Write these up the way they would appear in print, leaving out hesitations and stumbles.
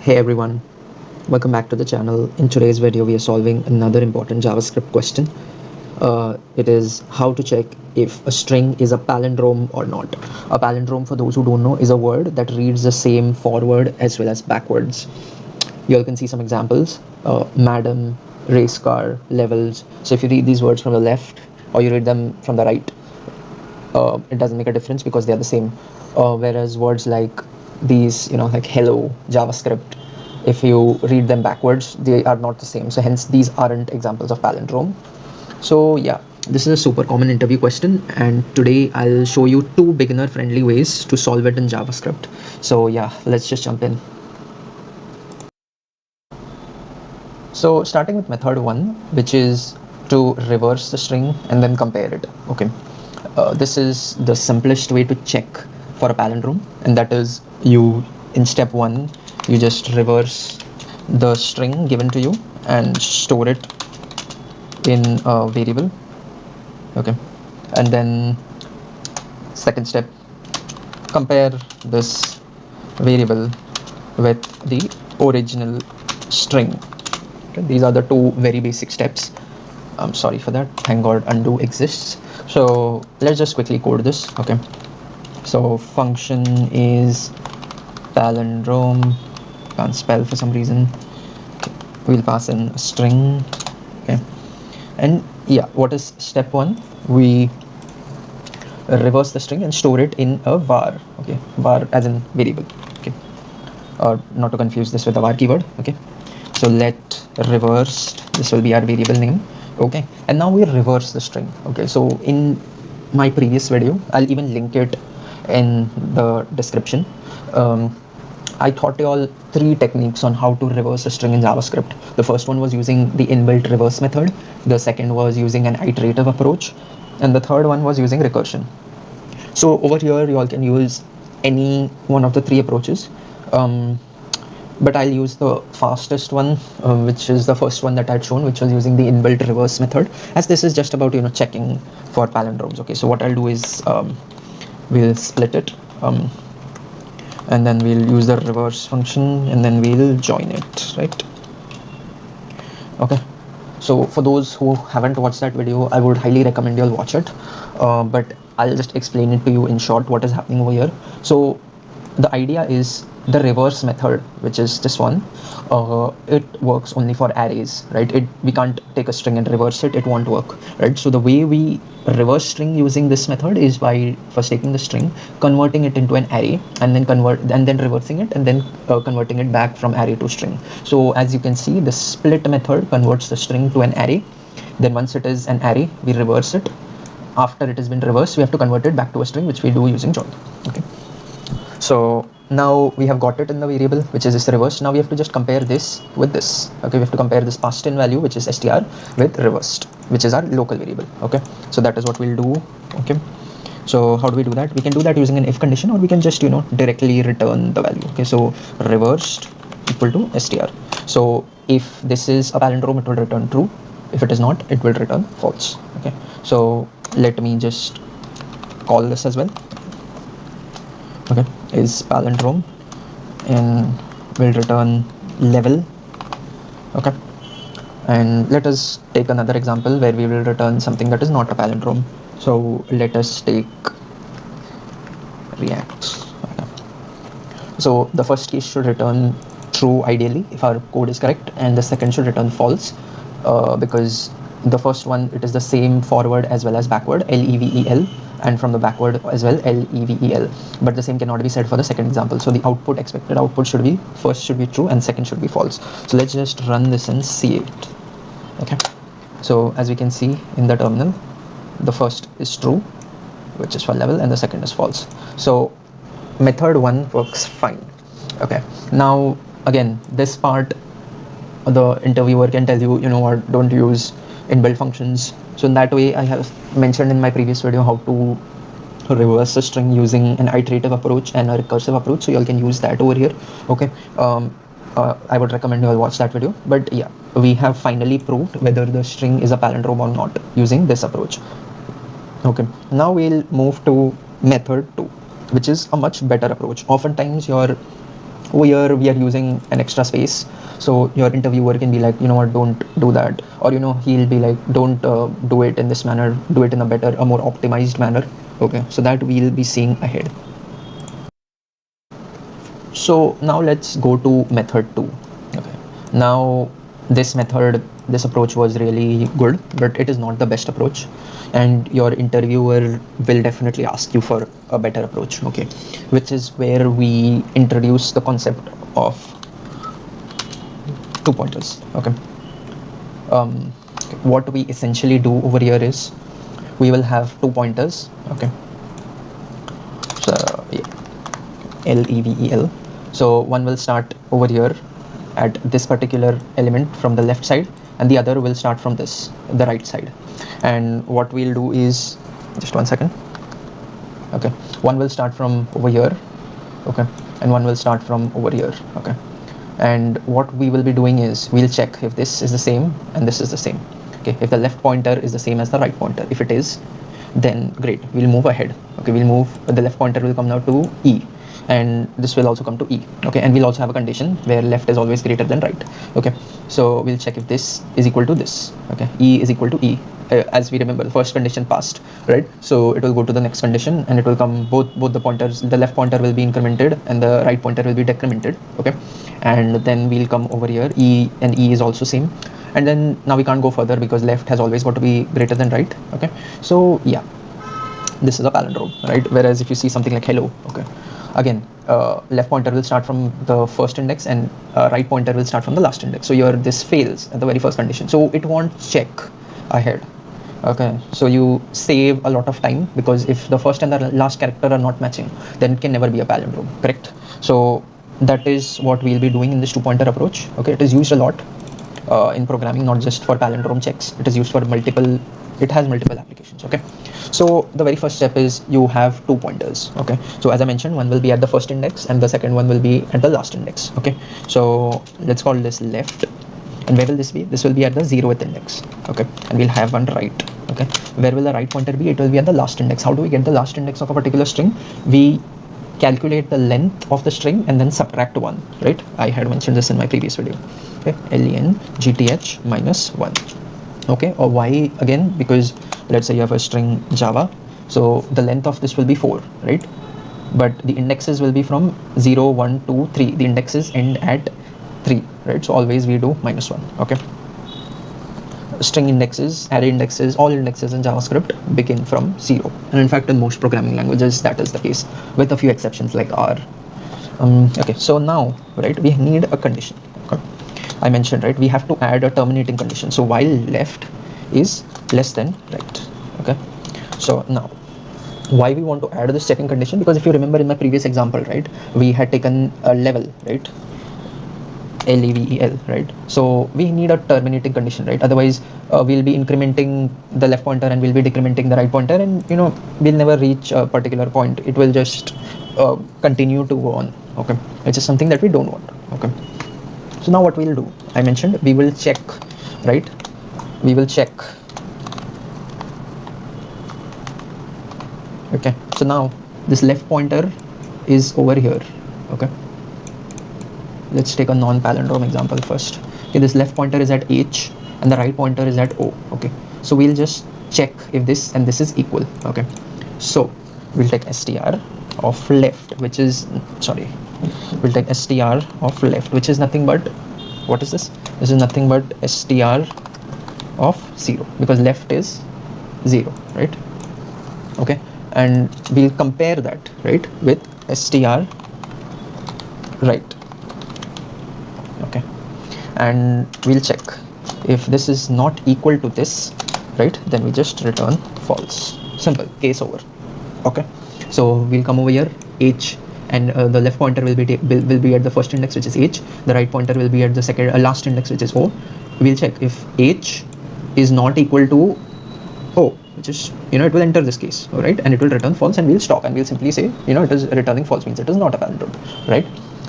Hey everyone, welcome back to the channel. In today's video, we are solving another important JavaScript question. It is how to check if a string is a palindrome or not. A palindrome, for those who don't know, is a word that reads the same forward as well as backwards. You all can see some examples: madam, race car, levels. So if you read these words from the left or you read them from the right, it doesn't make a difference because they are the same. Whereas words like these, like hello, JavaScript, if you read them backwards, they are not the same. So hence, these aren't examples of palindrome. So yeah, this is a super common interview question, and today I'll show you two beginner-friendly ways to solve it in JavaScript. So yeah, let's just jump in. So starting with method one, which is to reverse the string and then compare it. Okay, this is the simplest way to check for a palindrome, and that is you in step one you just reverse the string given to you and store it in a variable. Okay, and then second step, compare this variable with the original string. Okay, these are the two very basic steps. I'm sorry for that, thank god undo exists. So let's just quickly code this. Okay, so function is palindrome, can't spell for some reason. We'll pass in a string. Okay, and yeah, what is step one? We reverse the string and store it in a var. Okay, var as in variable. Okay, or not to confuse this with the var keyword. Okay, so let reversed, this will be our variable name. Okay, and now we reverse the string. Okay, so in my previous video, I'll even link it in the description. I taught you all three techniques on how to reverse a string in JavaScript. The first one was using the inbuilt reverse method. The second was using an iterative approach, and the third one was using recursion. So over here, you all can use any one of the three approaches. But I'll use the fastest one, which is the first one that I'd shown, which was using the inbuilt reverse method, as this is just about checking for palindromes. Okay, so what I'll do is we'll split it, and then we'll use the reverse function, and then we'll join it, right? Okay, so for those who haven't watched that video, I would highly recommend you all watch it, but I'll just explain it to you in short what is happening over here. So the idea is the reverse method, which is this one, it works only for arrays, right? We can't take a string and reverse it, it won't work, right? So the way we reverse string using this method is by first taking the string, converting it into an array, and then reversing it, and then converting it back from array to string. So as you can see, the split method converts the string to an array. Then once it is an array, we reverse it. After it has been reversed, we have to convert it back to a string, which we do using join. Okay, so now we have got it in the variable, which is this reversed. Now we have to just compare this with this. Okay, we have to compare this passed in value, which is str, with reversed, which is our local variable. Okay, so that is what we'll do. Okay, so how do we do that? We can do that using an if condition, or we can just directly return the value. Okay, so reversed equal to str. So if this is a palindrome, it will return true. If it is not, it will return false. Okay, so let me just call this as well. Okay, is palindrome, and will return level. Okay, and let us take another example where we will return something that is not a palindrome. So let us take React. Okay. So the first case should return true ideally if our code is correct, and the second should return false, because the first one, it is the same forward as well as backward, level, and from the backward as well, level, but the same cannot be said for the second example. So the expected output should be first should be true and second should be false. So let's just run this and see it. Okay, so as we can see in the terminal, the first is true, which is for level, and the second is false. So method one works fine. Okay, now again, this part the interviewer can tell you, or don't use inbuilt functions. So in that way, I have mentioned in my previous video how to reverse a string using an iterative approach and a recursive approach. So you all can use that over here. Okay, I would recommend you all watch that video. But yeah, we have finally proved whether the string is a palindrome or not using this approach. Okay, now we'll move to method two, which is a much better approach. Oftentimes your Over here we are using an extra space, so your interviewer can be like, you know what, don't do that, or you know, he'll be like, don't do it in this manner, do it in a better, a more optimized manner. Okay, so that we'll be seeing ahead. So now let's go to method 2. Okay, now this method, this approach was really good, but it is not the best approach, and your interviewer will definitely ask you for a better approach. Okay, which is where we introduce the concept of 2 pointers. Okay, what we essentially do over here is we will have 2 pointers. Okay, so yeah, level. So one will start over here at this particular element from the left side, and the other will start from this, the right side. And what we'll do is, just 1 second. Okay, one will start from over here. Okay, and one will start from over here. Okay, and what we will be doing is we'll check if this is the same and this is the same. Okay, if the left pointer is the same as the right pointer, if it is, then great, we'll move ahead. Okay, we'll move, the left pointer will come now to E, and this will also come to E. Okay, and we'll also have a condition where left is always greater than right. Okay, so we'll check if this is equal to this. Okay, E is equal to E. As we remember, the first condition passed, right? So it will go to the next condition, and it will come, both the pointers, the left pointer will be incremented and the right pointer will be decremented. Okay, and then we'll come over here, E, and E is also same. And then now we can't go further because left has always got to be greater than right. Okay, so yeah, this is a palindrome, right? Whereas if you see something like hello, okay, again, left pointer will start from the first index, and right pointer will start from the last index. So your this fails at the very first condition, so it won't check ahead. Okay, so you save a lot of time, because if the first and the last character are not matching, then it can never be a palindrome, correct? So that is what we'll be doing in this 2-pointer approach. Okay, it is used a lot in programming, not just for palindrome checks. It is used for multiple, it has multiple applications. Okay, so the very first step is you have 2 pointers. Okay, so as I mentioned, one will be at the first index and the second one will be at the last index. Okay, so let's call this left, and where will this be? This will be at the 0th index. Okay, and we'll have one right. Okay, where will the right pointer be? It will be at the last index. How do we get the last index of a particular string? We calculate the length of the string and then subtract 1, right? I had mentioned this in my previous video. Okay, len gth minus 1. Okay, or why again? Because let's say you have a string Java, so the length of this will be 4, right? But the indexes will be from 0, 1, 2, 3. The indexes end at 3, right? So always we do minus 1. Okay, string indexes, array indexes, all indexes in JavaScript begin from 0, and in fact in most programming languages that is the case, with a few exceptions like R. Okay, so now, right, we need a condition. Okay, I mentioned, right, we have to add a terminating condition. So while left is less than right. Okay, so now why we want to add the second condition? Because if you remember in my previous example, right, we had taken a level, right, level, right? So we need a terminating condition, right? Otherwise we'll be incrementing the left pointer and we'll be decrementing the right pointer, and you know, we'll never reach a particular point. It will just continue to go on. Okay, it's just something that we don't want. Okay, so now what we'll do, I mentioned we will check, right? We will check. Okay, so now this left pointer is over here. Okay, let's take a non-palindrome example first. Okay, this left pointer is at H and the right pointer is at O. Okay, so we'll just check if this and this is equal. Okay, so we'll take str of left, which is, sorry, we'll take str of left, which is nothing but, what is this? This is nothing but str of 0, because left is 0, right? Okay, and we'll compare that, right, with str right. Okay, and we'll check if this is not equal to this, right, then we just return false. Simple, case over. Okay, so we'll come over here, H, and the left pointer will be at the first index, which is H. The right pointer will be at the second last index, which is O. We'll check if H is not equal to O, which is, you know, it will enter this case, all right, and it will return false, and we'll stop and we'll simply say, you know, it is returning false, means it is not a palindrome, right?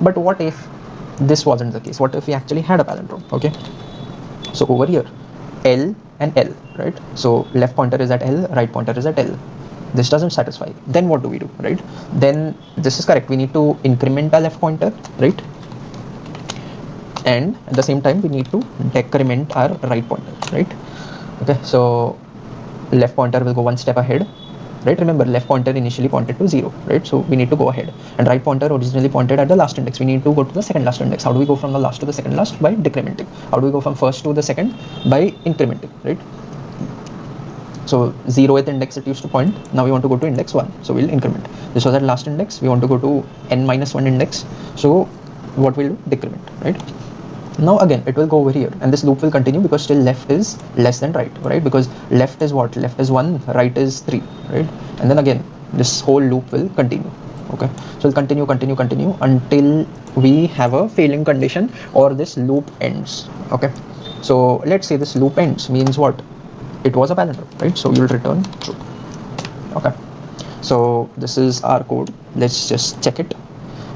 But what if this wasn't the case? What if we actually had a palindrome? Okay, so over here, L and L, right? So left pointer is at L, right pointer is at L. This doesn't satisfy. Then what do we do, right? Then this is correct. We need to increment our left pointer, right? and at the same time we need to decrement our right pointer, right? Okay, so left pointer will go one step ahead, right? Remember, left pointer initially pointed to 0, right? So we need to go ahead, and right pointer originally pointed at the last index. We need to go to the second last index. How do we go from the last to the second last? By decrementing. How do we go from first to the second? By incrementing, right? So 0th index it used to point, now we want to go to index 1, so we'll increment. This was at last index, we want to go to n minus 1 index, so what we'll do? Decrement, right? Now again it will go over here, and this loop will continue because still left is less than right, right? Because left is what? Left is 1, right is 3, right? And then again this whole loop will continue. Okay, so it'll continue until we have a failing condition or this loop ends. Okay, so let's say this loop ends, means what? It was a palindrome, right? So you'll return true. Okay, so this is our code. Let's just check it.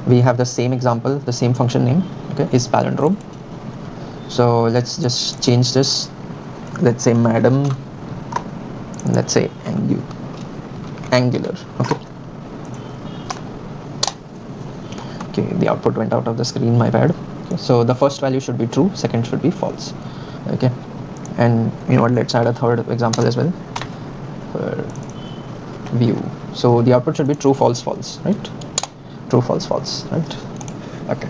We have the same example, the same function name, okay, is palindrome. So let's just change this. Let's say madam, let's say angular. Okay, okay, the output went out of the screen, my bad. Okay, so the first value should be true, second should be false. Okay, and you know what, let's add a third example as well for view. So the output should be true, false, false, right? True, false, false, right? Okay.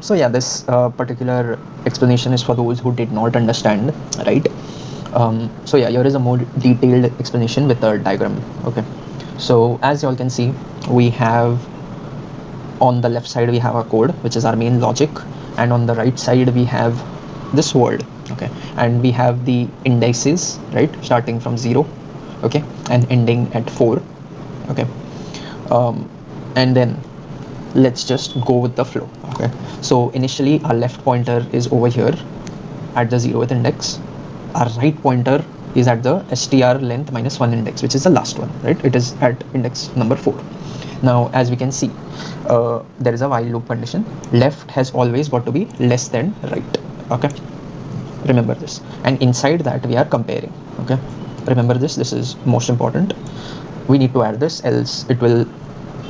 So yeah, this particular explanation is for those who did not understand, right? So yeah, here is a more detailed explanation with a diagram. Okay, so as you all can see, we have on the left side we have our code, which is our main logic, and on the right side we have this world. Okay, and we have the indices, right, starting from 0, okay, and ending at 4. Okay, and then let's just go with the flow. Okay, so initially our left pointer is over here at the 0th index. Our right pointer is at the str length minus 1 index, which is the last one, right? It is at index number 4. Now as we can see, there is a while loop condition. Left has always got to be less than right. Okay, remember this, and inside that we are comparing. Okay, remember this is most important. We need to add this, else it will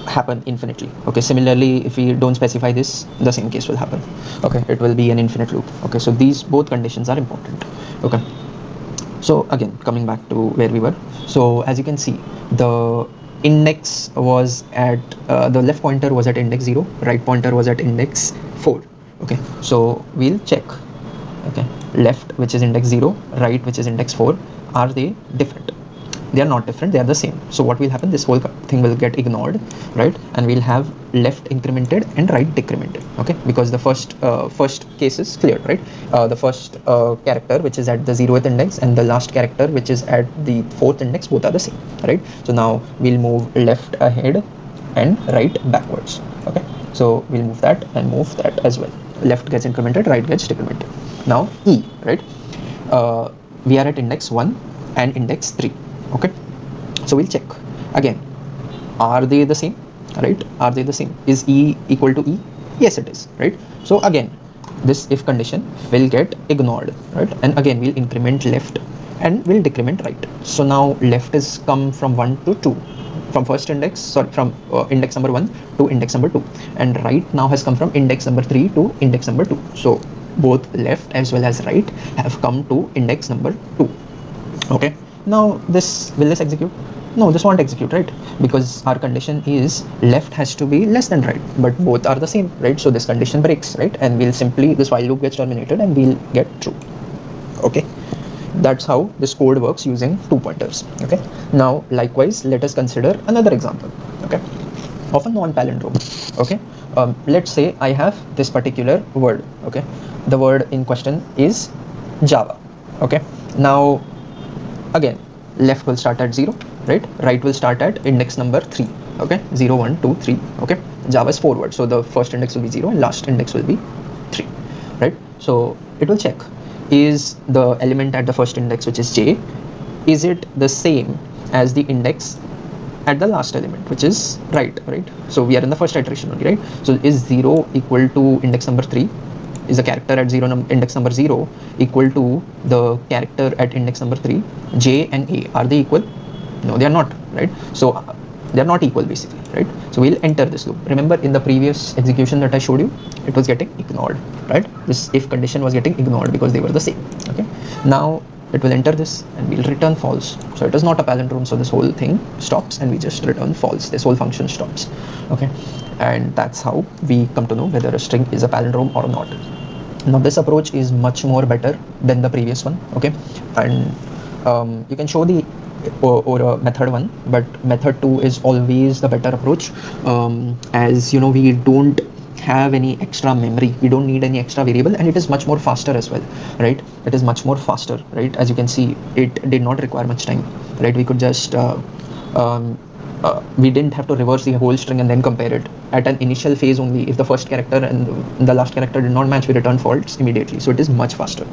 happen infinitely. Okay, similarly if we don't specify this, the same case will happen. Okay, it will be an infinite loop. Okay, so these both conditions are important. Okay, so again coming back to where we were, so as you can see, the index was at the left pointer was at index 0, right pointer was at index 4. Okay, so we'll check. Okay, left, which is index 0, right, which is index 4, are they different? They are not different, they are the same. So what will happen, this whole thing will get ignored, right? And we'll have left incremented and right decremented. Okay, because the first case is cleared, right? The first character which is at the 0th index and the last character which is at the 4th index, both are the same, right? So now we'll move left ahead and right backwards. Okay, so we'll move that and move that as well. Left gets incremented, right gets decremented. Now E, right? We are at index 1 and index 3. Okay, so we'll check again, are they the same, right? Are they the same? Is E equal to E? Yes, it is, right? So again this if condition will get ignored, right? And again we'll increment left and we'll decrement right. So now left is come from 1 to 2, from first index, sorry, from index number 1 to index number 2, and right now has come from index number 3 to index number 2. So both left as well as right have come to index number 2. Okay, now will this execute? No, this won't execute, right? Because our condition is left has to be less than right, but both are the same, right? So this condition breaks, right? And we'll simply, this while loop gets terminated and we'll get true. Okay, that's how this code works using 2 pointers. Okay, now likewise let us consider another example, okay, of a non-palindrome. Okay, let's say I have this particular word. Okay, the word in question is Java. Okay, now again left will start at 0, right? Right will start at index number 3. Okay, 0 1 2 3. Okay, Java is forward, so the first index will be 0 and last index will be 3, right? So it will check, is the element at the first index, which is j, is it the same as the index at the last element, which is right? So we are in the first iteration only, right? So is 0 equal to index number 3? Is the character at index number 0 equal to the character at index number 3? J and A, are they equal? No, they are not, right? So They're not equal basically, right? So we'll enter this loop. Remember in the previous execution that I showed you, it was getting ignored, right? This if condition was getting ignored because they were the same. Okay, now it will enter this and we'll return false. So it is not a palindrome, so this whole thing stops and we just return false. This whole function stops. Okay, and that's how we come to know whether a string is a palindrome or not. Now this approach is much more better than the previous one. Okay, and you can show the or method 1, but method 2 is always the better approach, as you know, we don't have any extra memory, we don't need any extra variable, and it is much more faster as well, right? It is much more faster, right? As you can see, it did not require much time, right? We could just we didn't have to reverse the whole string and then compare it at an initial phase only. If the first character and the last character did not match, we return false immediately, so it is much faster.